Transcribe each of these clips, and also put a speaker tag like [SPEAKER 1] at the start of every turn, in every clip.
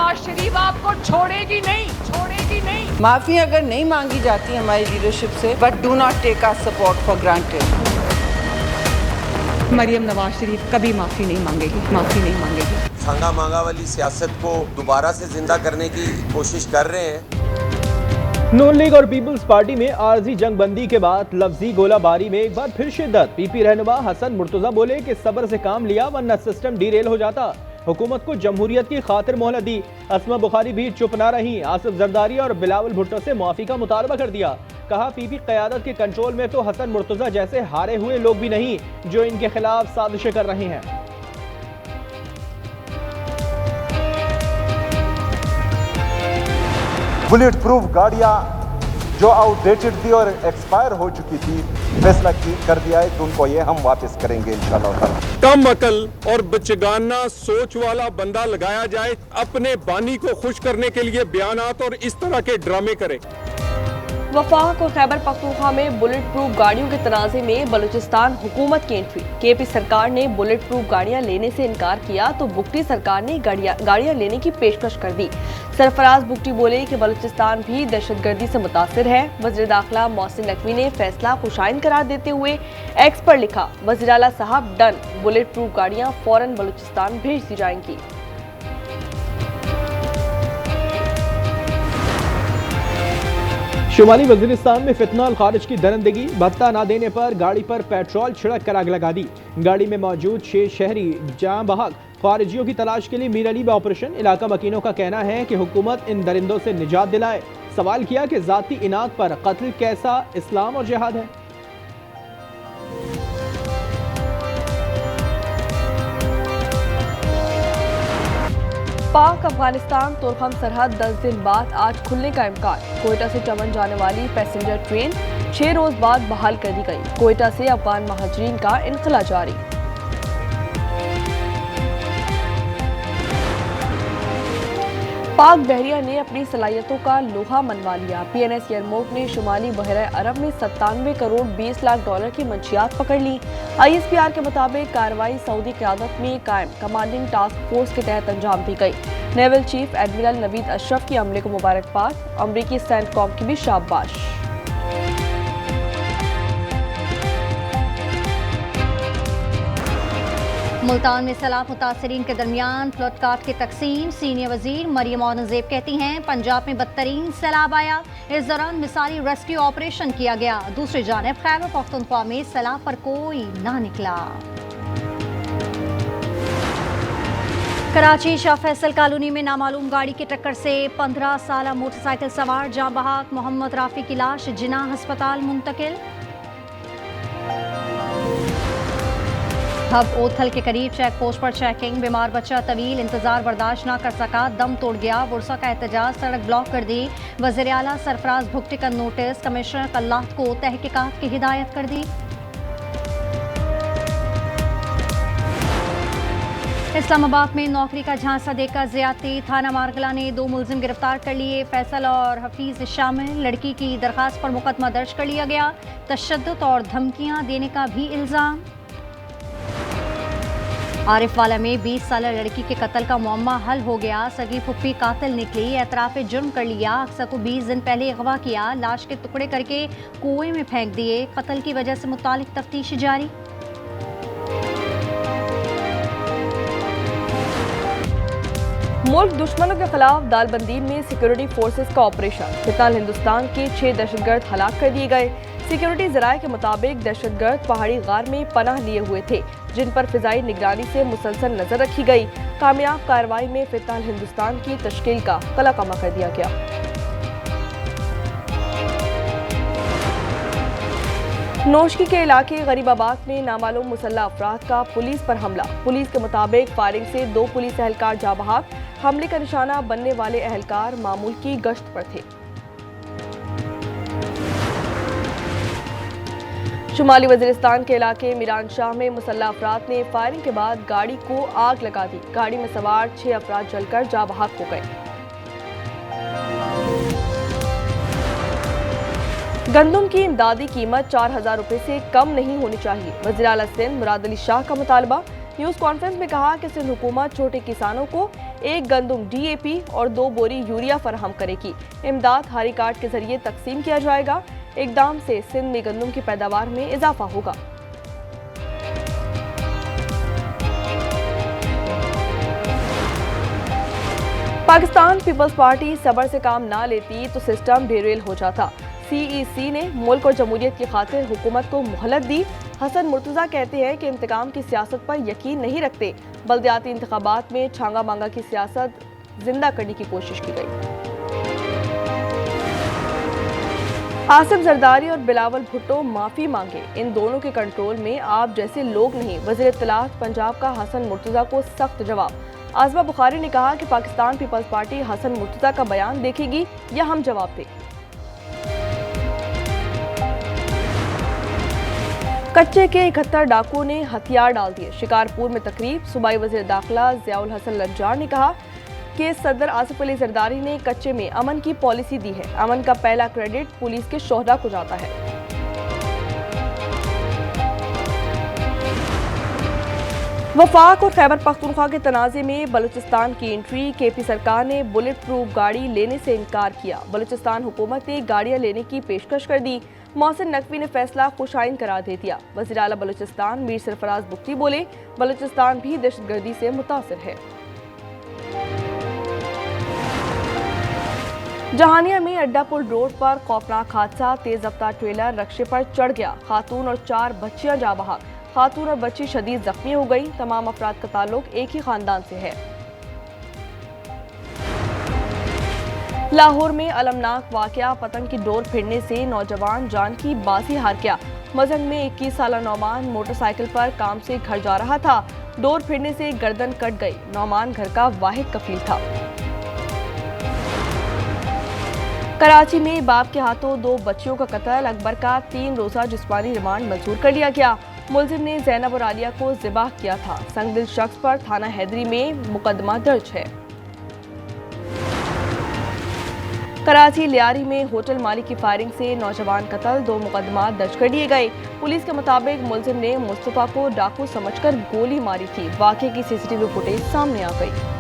[SPEAKER 1] नवाज शरीफ आपको छोड़ेगी नहीं, छोड़ेगी नहीं।
[SPEAKER 2] माफी अगर नहीं मांगी जाती हमारी लीडरशिप से, but do not take our support for granted.
[SPEAKER 1] Maryam Nawaz Sharif कभी माफी नहीं मांगेगी, माफी नहीं मांगेगी।
[SPEAKER 3] संगा मांगा वाली सियासत को दोबारा से जिंदा करने की कोशिश कर रहे हैं।
[SPEAKER 4] नून लीग और पीपल्स पार्टी में आरजी जंगबंदी के बाद लफ्जी गोलाबारी में एक बार फिर शिद्दत। पीपी रहनुमा हसन मुर्तजा बोले कि सब्र से काम लिया वरना सिस्टम डीरेल हो जाता। हुकूमत को जमहूरियत की खातिर मोहलत दी। अस्मा बुखारी भी चुप ना रही। आसिफ जरदारी और बिलावल भुट्टो से मुआफी का मुतालबा कर दिया। कहा पीपी क़यादत के कंट्रोल में तो हसन मुर्तजा जैसे हारे हुए लोग भी नहीं जो इनके खिलाफ साजिशें कर रहे हैं।
[SPEAKER 5] बुलेट प्रूफ गाड़ियां जो आउटडेटेड थी और एक्सपायर हो चुकी थी, फैसला कर दिया है कि उनको ये हम वापस करेंगे इंशाल्लाह।
[SPEAKER 6] कम अकल और बचगाना सोच वाला बंदा लगाया जाए, अपने बानी को खुश करने के लिए बयानात और इस तरह के ड्रामे करे।
[SPEAKER 7] वफाक और खैबर पख्तूनख्वा में बुलेट प्रूफ गाड़ियों के तनाज़े में बलूचिस्तान हुकूमत की एंट्री। केपी सरकार ने बुलेट प्रूफ गाड़ियां लेने से इनकार किया तो बुगटी सरकार ने गाड़ियां लेने की पेशकश कर दी। सरफराज बुगटी बोले कि बलूचिस्तान भी दहशतगर्दी से मुतासिर है। वज़ीर दाखिला मोहसिन नकवी ने फैसला खुशाइन करार देते हुए एक्स पर लिखा, वज़ीर आला साहब डन, बुलेट प्रूफ गाड़ियां फौरन बलूचिस्तान भेज दी जाएंगी।
[SPEAKER 4] शुमाली वजीरिस्तान में फितनाल खारिज की दरंदगी। भत्ता ना देने पर गाड़ी पर पेट्रोल छिड़क कर आग लगा दी। गाड़ी में मौजूद 6 शहरी जाँ बहक खारिजियों की तलाश के लिए मीर अली में ऑपरेशन। इलाका मकीनों का कहना है कि हुकूमत इन दरिंदों से निजात दिलाए। सवाल किया कि जाती इनाक पर कत्ल कैसा इस्लाम और जिहाद है।
[SPEAKER 7] पाक अफगानिस्तान तुर्खम सरहद 10 दिन बाद आज खुलने का इम्कान। कोयटा से चमन जाने वाली पैसेंजर ट्रेन 6 रोज बाद बहाल कर दी गई। कोयटा से अफगान महाजरीन का इनखला जारी। पाक बहरिया ने अपनी सलाहियतों का लोहा मनवा लिया। PNS यरमूक ने शुमाली बहरा अरब में 97 करोड़ 20 लाख डॉलर की मंशियात पकड़ ली। ISPR के मुताबिक कार्रवाई सऊदी क़यादत में कायम कमांडिंग टास्क फोर्स के तहत अंजाम दी गई। Naval chief admiral Naveed Ashraf की अमले को मुबारकबाद। अमरीकी सेंटकॉम की भी शाबाश।
[SPEAKER 8] मुल्तान में सैलाब मुतासरीन के दरमियान फ्लड कार्ड की तकसीम। सीनियर वजीर मरियम औरंगजेब कहती हैं पंजाब में बदतरीन सैलाब आया, इस दौरान मिसाली रेस्क्यू ऑपरेशन किया गया। दूसरी जानिब खैबर पख्तूनख्वा में सैलाब पर कोई ना निकला। कराची शाह फैसल कॉलोनी में नामालूम गाड़ी की टक्कर से 15 साला मोटरसाइकिल सवार जाँ बहक मोहम्मद राफी की लाश जिना अस्पताल मुंतकिल। हब ओथल के करीब चेक पोस्ट पर चेकिंग। बीमार बच्चा तवील इंतजार बर्दाश्त न कर सका, दम तोड़ गया। बुरसा का एहतजाज, सड़क ब्लॉक कर दी। वज़ीर आला सरफराज भुट्टो का नोटिस, कमिश्नर कल्लात को तहकीकात की हिदायत कर दी। इस्लामाबाद में नौकरी का झांसा देकर ज्यादती। थाना मारगला ने 2 मुलजिम गिरफ्तार कर लिए। फैसल और हफीज शामिल। लड़की की दरखास्त पर मुकदमा दर्ज कर लिया गया। तशद्दुद और धमकियां देने का भी इल्जाम। आरिफ वाला में 20 साल लड़की के कत्ल का मुअम्मा हल हो गया। सगी फुप्पी कातिल निकली, एतराफ जुर्म कर लिया। अक्सर को 20 दिन पहले अगवा किया, लाश के टुकड़े करके कुएं में फेंक दिए। कत्ल की वजह से मुतालिक तफ्तीश जारी।
[SPEAKER 7] मुल्क दुश्मनों के खिलाफ दालबंदी में सिक्योरिटी फोर्सेस का ऑपरेशन। फिलहाल हिंदुस्तान के 6 दहशतगर्द हलाक कर दिए गए। सिक्योरिटी जराये के मुताबिक दहशतगर्द पहाड़ी गार में पनाह लिए हुए थे, जिन पर फिजाई निगरानी से मुसलसल नजर रखी गई। कामयाब कार्रवाई में फिलहाल हिंदुस्तान की तश्कील का कलाकमा कर दिया गया। नौशकी के इलाके गरीबाबाद में नामालूम मुसल्लह अफराद का पुलिस पर हमला। पुलिस के मुताबिक फायरिंग से 2 पुलिस एहलकार जाँ बहक। हमले का निशाना बनने वाले एहलकार मामूल की गश्त पर थे। शुमाली वजीरिस्तान के इलाके मीरान शाह में मुसल्लह अफराद ने फायरिंग के बाद गाड़ी को आग लगा दी। गाड़ी में सवार 6 अफराद जलकर जाँ बहक हो गए। गंदम की इमदादी कीमत 4000 रुपए से कम नहीं होनी चाहिए। वज़ीर आला सिंध मुराद अली शाह का मुतालबा। न्यूज कॉन्फ्रेंस में कहा कि सिंध हुकूमत छोटे किसानों को 1 गंदुम DAP और 2 बोरी यूरिया फराहम करेगी। इमदाद हारी कार्ड के जरिए तकसीम किया जाएगा। इकदाम से सिंध में गंदुम की पैदावार में इजाफा होगा। पाकिस्तान पीपल्स पार्टी सब्र से काम ना लेती तो सिस्टम डिरेल हो जाता। CEC ने मुल्क और जमहूरियत की खातिर हुकूमत को मोहलत दी। हसन मुर्तजा कहते हैं कि इंतकाम की सियासत पर यकीन नहीं रखते। बल्दियाती इंतखाबात में छांगा मांगा की सियासत जिंदा करने की कोशिश की गई। आसिफ जरदारी और बिलावल भुट्टो माफी मांगे। इन दोनों के कंट्रोल में आप जैसे लोग नहीं। वज़ीर इत्तलात पंजाब का हसन मुर्तजा को सख्त जवाब। आज़मा बुखारी ने कहा कि पाकिस्तान पीपल्स पार्टी हसन मुर्तजा का बयान देखेगी या हम जवाब दें। कच्चे के 71 डाकुओं ने हथियार डाल दिए। शिकारपुर में तकरीब। सूबाई वज़ीर दाखिला ज़ियाउल हसन लज्जार ने कहा कि सदर आसिफ अली जरदारी ने कच्चे में अमन की पॉलिसी दी है। अमन का पहला क्रेडिट पुलिस के शोहदा को जाता है। वफाक और खैबर पख्तूनख्वा के तनाज़े में बलूचिस्तान की एंट्री। KP सरकार ने बुलेट प्रूफ गाड़ी लेने से इनकार किया। बलूचिस्तान हुकूमत ने गाड़ियां लेने की पेशकश कर दी। मोहसिन नकवी ने फैसला खुशाइन करार दे दिया। वज़ीर आला बलूचिस्तान मीर सरफराज बुख्ती बोले, बलूचिस्तान भी दहशतगर्दी से मुतासिर है। जहानिया में अड्डापुल रोड पर खौफनाक हादसा। तेज रफ्तार ट्रेलर रक्शे पर चढ़ गया। खातून और 4 बच्चियां जा बहक। खातून और बच्ची शदीद जख्मी हो गई। तमाम अफराद का ताल्लुक एक ही खानदान से है। लाहौर में अलमनाक वाकया। पतंग की डोर फिरने से नौजवान जान की बाजी हार गया। मजंग में 21 साला नौमान मोटरसाइकिल पर काम से घर जा रहा था। डोर फिरने से गर्दन कट गई। नौमान घर का वाहिद कफील था। कराची में बाप के हाथों 2 बच्चियों का कत्ल। अकबर का 3 रोजा जिस्मानी रिमांड मंजूर कर लिया गया। मुलजिम ने जैनब और आलिया को ज़िबाह किया था। संगदिल शख्स पर थाना हैदरी में मुकदमा दर्ज है। कराची लियारी में होटल मालिक की फायरिंग से नौजवान कत्ल। 2 मुकदमा दर्ज कर लिए गए। पुलिस के मुताबिक मुलजिम ने मुस्तफा को डाकू समझकर गोली मारी थी। वाक़े की CCTV फुटेज सामने आ गई।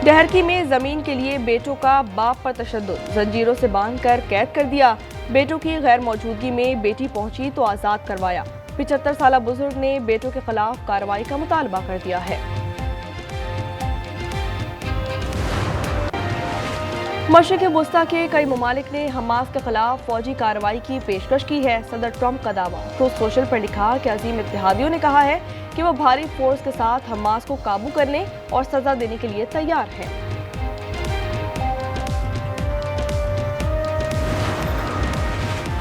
[SPEAKER 7] डहरकी में जमीन के लिए बेटों का बाप पर तशद्दुद। जंजीरों से बांधकर कैद कर दिया। बेटों की गैर मौजूदगी में बेटी पहुंची तो आज़ाद करवाया। 75 साला बुजुर्ग ने बेटों के खिलाफ कार्रवाई का मुतालबा कर दिया है। मशरिक़ वुस्ता के कई ममालिक ने हमास के खिलाफ फौजी कार्रवाई की पेशकश की है। सदर ट्रंप का दावा। ट्रूथ सोशल पर लिखा कि अजीम इत्तेहादियों ने कहा है कि वो भारी फोर्स के साथ हमास को काबू करने और सजा देने के लिए तैयार है।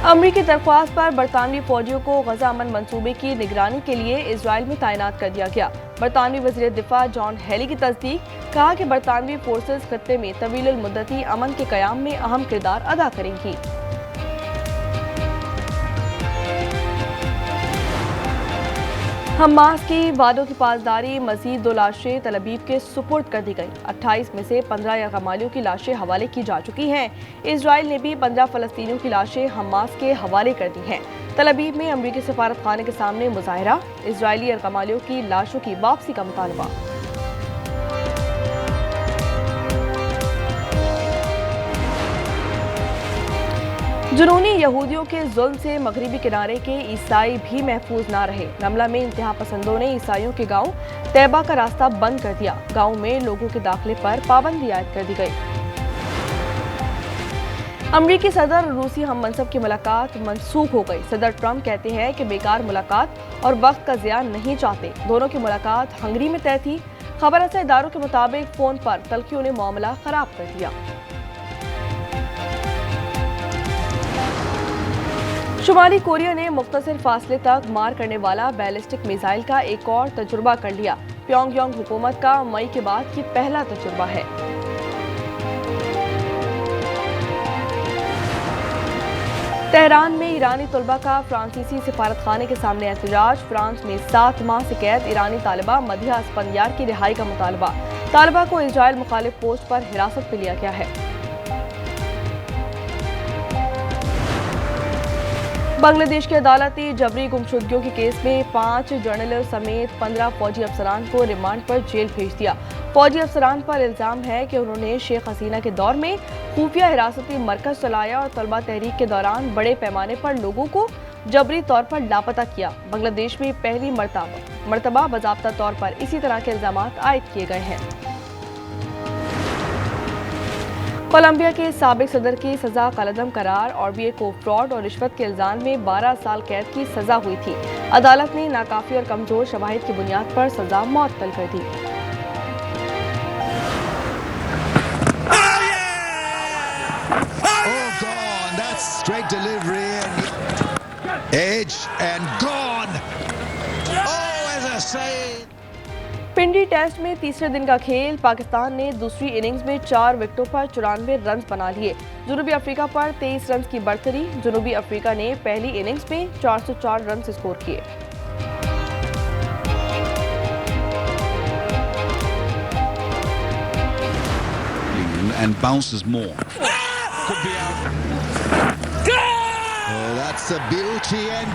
[SPEAKER 7] अमरीकी दरख्वास्त पर बरतानवी फौजियों को गजा अमन मंसूबे की निगरानी के लिए इजराइल में तैनात कर दिया गया। बरतानवी वज़ीर दिफा जॉन हेली की तस्दीक। कहा कि बरतानवी फोर्सेस खत्ते में तवील मुद्दती अमन के क़याम में अहम किरदार अदा करेंगी। हमास की वादों की पासदारी। मजीद 2 लाशें तल अबीब के सुपुर्द कर दी गई। 28 में से 15 यरगमालियों की लाशें हवाले की जा चुकी हैं। इजराइल ने भी 15 फ़लस्तीनियों की लाशें हमास के हवाले कर दी हैं। तल अबीब में अमरीकी सफारत खाने के सामने मुजाहरा। इजरायली यरगमालियों की लाशों की वापसी का मुतालबा। जुनूनी यहूदियों के जुल्म से मगरिबी किनारे के ईसाई भी महफूज ना रहे। रमला में इंतहा पसंदों ने ईसाइयों के गांव तैबा का रास्ता बंद कर दिया। गांव में लोगों के दाखिले पर पाबंदी आयद कर दी गई। अमरीकी सदर और रूसी हम मनसब की मुलाकात मनसूख हो गई। सदर ट्रंप कहते हैं कि बेकार मुलाकात और वक्त का ज़िया नहीं चाहते। दोनों की मुलाकात हंगरी में तय थी। खबर रसा इदारों के मुताबिक फ़ोन पर तल्खियों ने मामला ख़राब कर दिया। शुमाली कोरिया ने मुख्तसर फासले तक मार करने वाला बैलिस्टिक मिसाइल का एक और तजुर्बा कर लिया। प्योंगयांग हुकूमत का मई के बाद ये पहला तजुर्बा है। तेहरान में ईरानी तलबा का फ्रांसीसी सिफारत खाने के सामने एहतजाज। फ्रांस में 7 माह से कैद ईरानी तालिबा मधिया अस्पंदियार की रिहाई का मुतालबा। तालिबा को इजराइल मुखालिफ पोस्ट पर हिरासत में लिया गया है। बांग्लादेश की अदालत ने जबरी गुमशुदगियों के केस में 5 जर्नलिस्ट समेत 15 फौजी अफसरान को रिमांड पर जेल भेज दिया। फौजी अफसरान पर इल्जाम है कि उन्होंने शेख हसीना के दौर में खुफिया हिरासती मरकज चलाया और तलबा तहरीक के दौरान बड़े पैमाने पर लोगों को जबरी तौर पर लापता किया। बांग्लादेश में पहली मरतबा बाज़ाब्ता तौर पर इसी तरह के इल्जाम आयद किए गए हैं। कोलंबिया के साबिक सदर की सजा कलअदम करार RBI को फ्रॉड और रिश्वत के इल्जाम में 12 साल कैद की सजा हुई थी। अदालत ने नाकाफी और कमजोर शवाहिद की बुनियाद पर सजा मुअत्तल कर दी। पिंडी टेस्ट में तीसरे दिन का खेल। पाकिस्तान ने दूसरी इनिंग्स में 4 विकेटों पर 94 रन बना लिए। जनूबी अफ्रीका पर 23 रन की बढ़तरी। जनूबी अफ्रीका ने पहली इनिंग्स में 404 रन स्कोर किए।
[SPEAKER 9] And bounces more. Could be out. Oh, that's a beauty and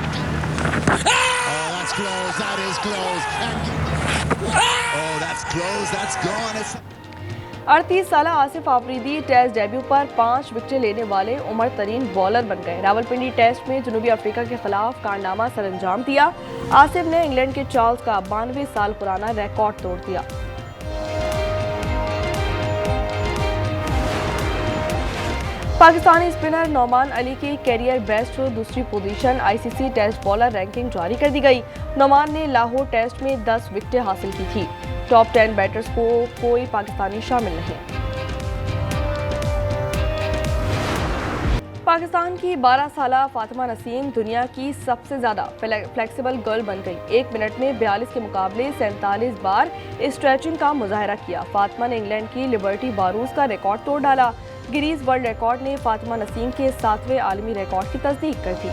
[SPEAKER 9] oh, that's close. That is close. And oh, that's close. That's gone.
[SPEAKER 7] 38 साला आसिफ आफरीदी टेस्ट डेब्यू पर 5 विकेटें लेने वाले उमर तरीन बॉलर बन गए। रावलपिंडी टेस्ट में जनूबी अफ्रीका के खिलाफ कारनामा सरअंजाम दिया। आसिफ ने इंग्लैंड के चार्ल्स का 92 साल पुराना रिकॉर्ड तोड़ दिया। पाकिस्तानी स्पिनर नौमान अली की कैरियर बेस्ट दूसरी position ICC test bowler ranking जारी कर दी गई। नौमान ने लाहौर टेस्ट में 10 विकेटें हासिल की थी। टॉप 10 बैटर्स को कोई पाकिस्तानी शामिल नहीं। पाकिस्तान की 12 साला फातिमा नसीम दुनिया की सबसे ज्यादा फ्लेक्सिबल गर्ल बन गई। 1 मिनट में 42 के मुकाबले 47 बार स्ट्रेचिंग का मुजाहरा किया। फातिमा ने इंग्लैंड की लिबर्टी बारूज का रिकॉर्ड तोड़ डाला। गिनीज वर्ल्ड रिकॉर्ड ने फातिमा नसीम के 7वें आलमी रिकॉर्ड की तस्दीक कर दी।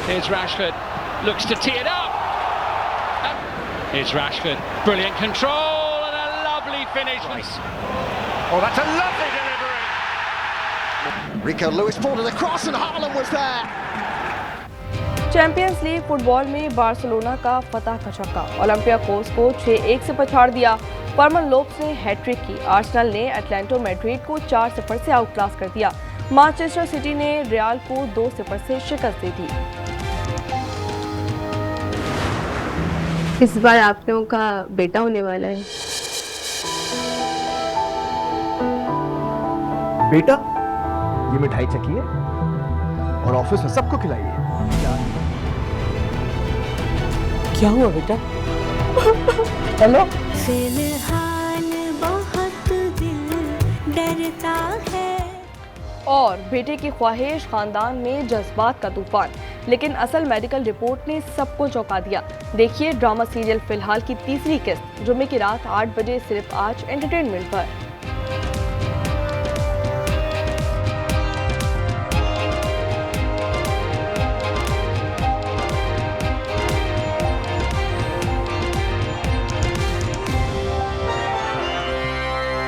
[SPEAKER 10] Here's Rashford, looks to tee it up. Here's Rashford, brilliant control and a lovely finish. Oh, that's a lovely delivery.
[SPEAKER 9] Rico Lewis pulled it across and Haaland was there.
[SPEAKER 7] Champions league football में Barcelona का फतह का छक्का। Olympiacos को 6-1 से पछाड़ दिया। फर्मन लोप्स ने हैट्रिक की। आर्सेनल ने एटलेटिको मैड्रिड को 4-0 से आउटक्लास कर दिया। मैनचेस्टर सिटी ने रियल को 2-0 से शिकस्त दे दी।
[SPEAKER 11] इस बार आप लोगों का बेटा होने वाला है।
[SPEAKER 12] बेटा, ये मिठाई चखिए और ऑफिस में सबको खिलाइए।
[SPEAKER 2] क्या हुआ बेटा? हेलो।
[SPEAKER 13] फिलहाल बहुत दिल डरता है।
[SPEAKER 7] और बेटे की ख्वाहिश, खानदान में जज्बात का तूफान। लेकिन असल मेडिकल रिपोर्ट ने सबको चौंका दिया। देखिए ड्रामा सीरियल फिलहाल की तीसरी किस्त जुम्मे की रात 8 बजे सिर्फ आज एंटरटेनमेंट पर।